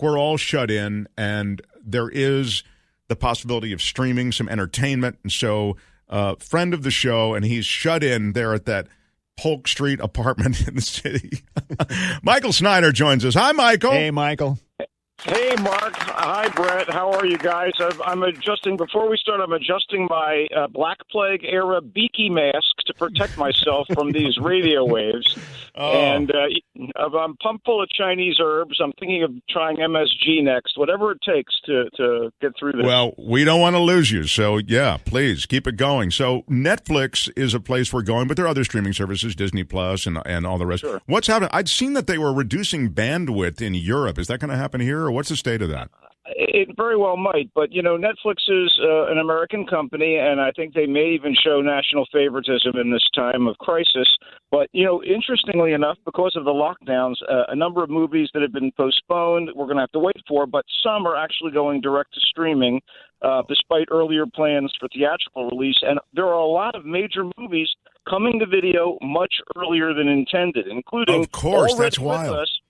we're all shut in, and there is the possibility of streaming some entertainment. And so, friend of the show, and he's shut in there at that Polk Street apartment in the city. Michael Snyder joins us. Hi, Michael. Hey, Michael. Hey, Mark. Hi, Brett. How are you guys? I'm adjusting. Before we start, I'm adjusting my Black Plague era beaky mask to protect myself from these radio waves. Oh. And I'm pumped full of Chinese herbs. I'm thinking of trying MSG next, whatever it takes to get through this. Well, we don't want to lose you. So, yeah, please keep it going. So Netflix is a place we're going, but there are other streaming services, Disney Plus and all the rest. Sure. What's happening? I'd seen that they were reducing bandwidth in Europe. Is that going to happen here, or what's the state of that? It very well might, but, Netflix is an American company, and I think they may even show national favoritism in this time of crisis. But, interestingly enough, because of the lockdowns, a number of movies that have been postponed we're going to have to wait for, but some are actually going direct to streaming, despite earlier plans for theatrical release. And there are a lot of major movies coming to video much earlier than intended, including... Of course, already that's wild. with us,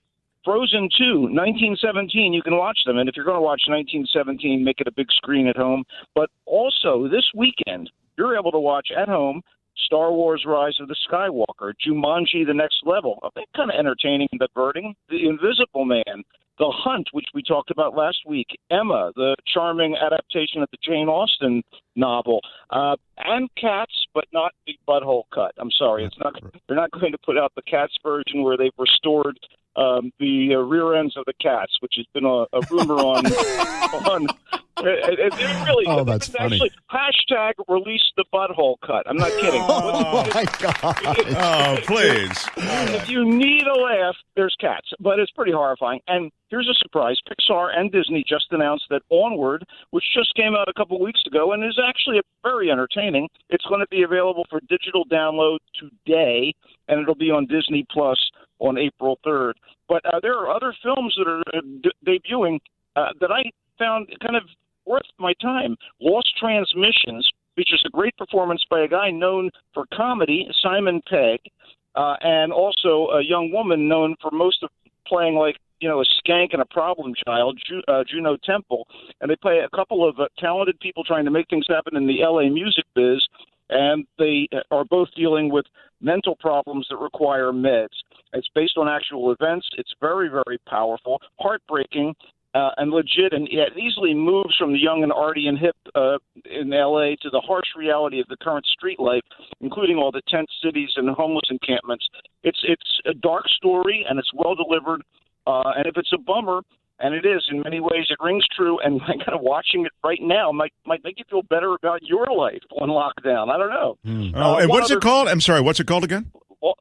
Frozen 2, 1917, you can watch them. And if you're going to watch 1917, make it a big screen at home. But also, this weekend, you're able to watch at home Star Wars Rise of the Skywalker, Jumanji The Next Level. I think kind of entertaining and diverting. The Invisible Man, The Hunt, which we talked about last week, Emma, the charming adaptation of the Jane Austen novel, and Cats, but not the butthole cut. I'm sorry, they're not going to put out the Cats version where they've restored the rear ends of the cats, which has been a rumor on. It really, oh, that's funny. Actually, # release the butthole cut. I'm not kidding. Oh, my God. Oh, please. If you need a laugh, there's Cats, but it's pretty horrifying. And here's a surprise. Pixar and Disney just announced that Onward, which just came out a couple weeks ago and is actually very entertaining, it's going to be available for digital download today, and it'll be on Disney Plus on April 3rd. But there are other films that are debuting that I found kind of worth my time. Lost Transmissions features a great performance by a guy known for comedy, Simon Pegg, and also a young woman known for most of playing like, a skank and a problem child, Juno Temple. And they play a couple of talented people trying to make things happen in the L.A. music biz, and they are both dealing with mental problems that require meds. It's based on actual events. It's very, very powerful, heartbreaking, and legit, and it easily moves from the young and arty and hip in L.A. to the harsh reality of the current street life, including all the tent cities and homeless encampments. It's a dark story, and it's well delivered, and if it's a bummer, and it is in many ways, it rings true, and kind of watching it right now might make you feel better about your life on lockdown. I don't know. And what's it called? I'm sorry, what's it called again?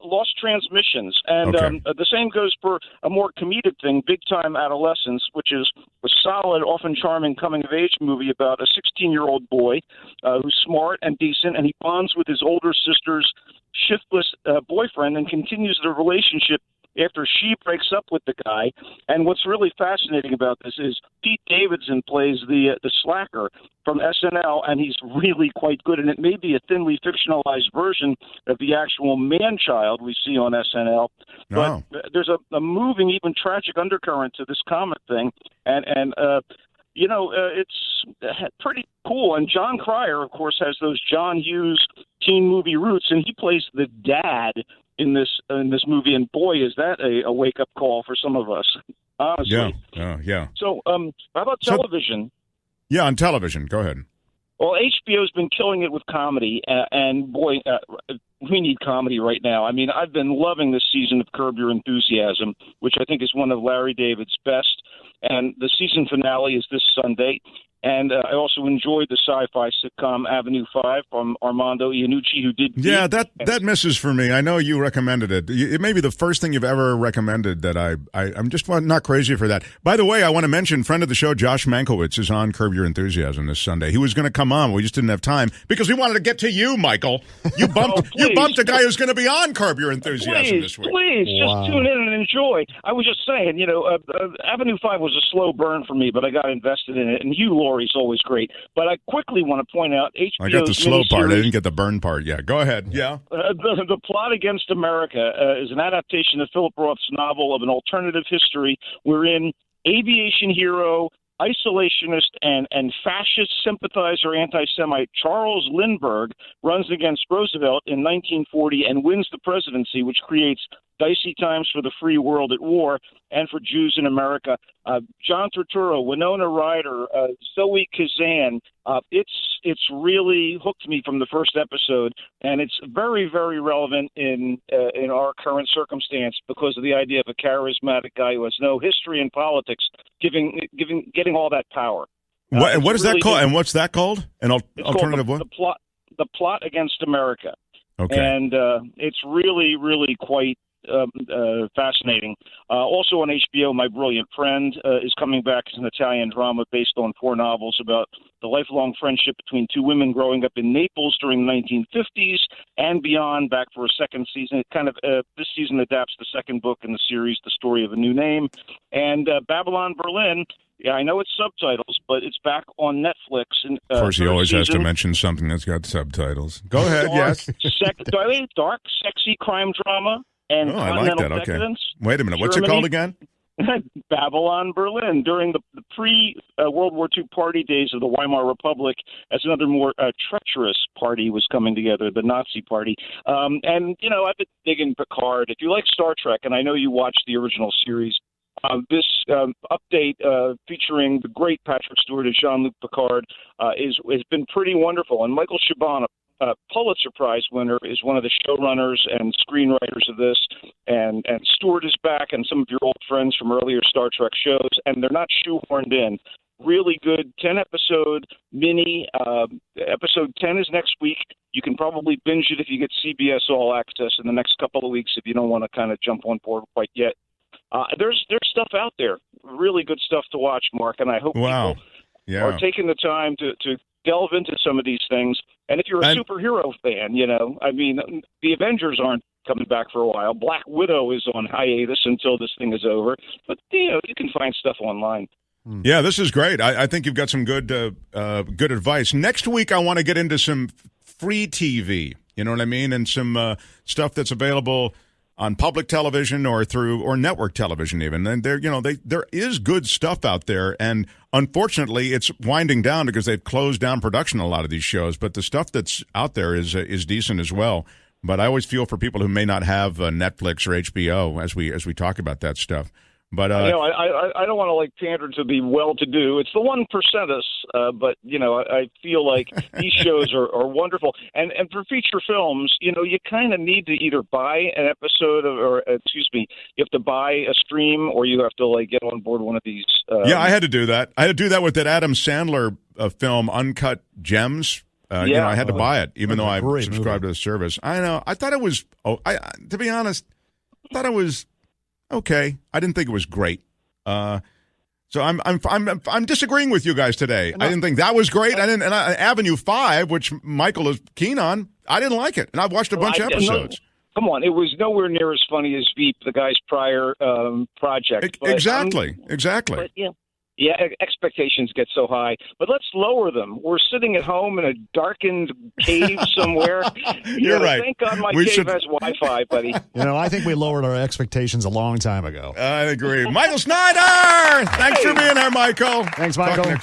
Lost Transmissions. And okay. The same goes for a more comedic thing, Big Time Adolescence, which is a solid, often charming coming-of-age movie about a 16-year-old boy who's smart and decent, and he bonds with his older sister's shiftless boyfriend and continues the relationship after she breaks up with the guy. And what's really fascinating about this is Pete Davidson plays the slacker from SNL, and he's really quite good. And it may be a thinly fictionalized version of the actual man-child we see on SNL. No. But there's a moving, even tragic undercurrent to this comic thing. And it's pretty cool. And John Cryer, of course, has those John Hughes teen movie roots, and he plays the dad in this movie, and boy, is that a wake-up call for some of us, honestly. Yeah. So how about television? Yeah, on television. Go ahead. Well, HBO's been killing it with comedy, and boy, we need comedy right now. I mean, I've been loving this season of Curb Your Enthusiasm, which I think is one of Larry David's best, and the season finale is this Sunday. And I also enjoyed the sci-fi sitcom Avenue 5 from Armando Iannucci, who did... Yeah, that misses for me. I know you recommended it. It may be the first thing you've ever recommended that I'm just not crazy for that. By the way, I want to mention, friend of the show, Josh Mankiewicz, is on Curb Your Enthusiasm this Sunday. He was going to come on. We just didn't have time because we wanted to get to you, Michael. You bumped you bumped a guy who's going to be on Curb Your Enthusiasm this week. Please, just tune in and enjoy. I was just saying, Avenue 5 was a slow burn for me, but I got invested in it. And Hugh Laurie's always great. But I quickly want to point out HBO's I got the slow part. I didn't get the burn part. Yeah, go ahead. Yeah. The Plot Against America is an adaptation of Philip Roth's novel of an alternative history wherein aviation hero, isolationist, and fascist sympathizer anti-Semite Charles Lindbergh runs against Roosevelt in 1940 and wins the presidency, which creates dicey times for the free world at war and for Jews in America. John Turturro, Winona Ryder, Zoe Kazan. It's really hooked me from the first episode, and it's very, very relevant in our current circumstance because of the idea of a charismatic guy who has no history in politics getting all that power. What is really that called? And what's that called? An alternative what? The plot against America. Okay. And it's really, really quite fascinating. Also on HBO, My Brilliant Friend is coming back as an Italian drama based on 4 novels about the lifelong friendship between 2 women growing up in Naples during the 1950s and beyond, back for a second season. It kind of this season adapts the second book in the series, The Story of a New Name. And Babylon Berlin, yeah, I know it's subtitles, but it's back on Netflix. Of course, he always has to mention something that's got subtitles. Go ahead, yes. Dark, sexy crime drama. And I like that. Okay. Decadence. Wait a minute. What's it called again? Babylon Berlin. During the pre-World War II party days of the Weimar Republic, as another more treacherous party was coming together, the Nazi party. And, I've been digging Picard. If you like Star Trek, and I know you watched the original series, this update featuring the great Patrick Stewart as Jean-Luc Picard has been pretty wonderful. And Michael Chabon, Pulitzer Prize winner, is one of the showrunners and screenwriters of this, and Stewart is back, and some of your old friends from earlier Star Trek shows, and they're not shoehorned in. Really good 10-episode mini. Episode 10 is next week. You can probably binge it if you get CBS All Access in the next couple of weeks if you don't want to kind of jump on board quite yet. There's stuff out there, really good stuff to watch, Mark, and I hope people are taking the time to delve into some of these things. And if you're a superhero fan, the Avengers aren't coming back for a while. Black Widow is on hiatus until this thing is over. But, you can find stuff online. Yeah, this is great. I think you've got some good advice. Next week, I want to get into some free TV, you know what I mean, and some stuff that's available on public television or network television even. And there is good stuff out there, and unfortunately it's winding down because they've closed down production on a lot of these shows, but the stuff that's out there is decent as well. But I always feel for people who may not have Netflix or HBO as we talk about that stuff. But I don't want to pander to the well-to-do. It's the 1% but I feel like these shows are wonderful. And for feature films, you kind of need to either buy an episode you have to buy a stream, or you have to get on board one of these. I had to do that. I had to do that with that Adam Sandler film, Uncut Gems. I had to buy it, even though I subscribed to the service. I know. I thought it was. To be honest, I thought it was okay. I didn't think it was great. So I'm disagreeing with you guys today. I didn't think that was great. And Avenue 5, which Michael is keen on, I didn't like it, and I've watched a bunch of episodes. Come on, it was nowhere near as funny as Veep, the guy's prior project. Exactly. But, yeah, expectations get so high, but let's lower them. We're sitting at home in a darkened cave somewhere. You're right. Thank God my cave has Wi-Fi, buddy. I think we lowered our expectations a long time ago. I agree. Michael Snyder! Thanks for being here, Michael. Thanks, Michael.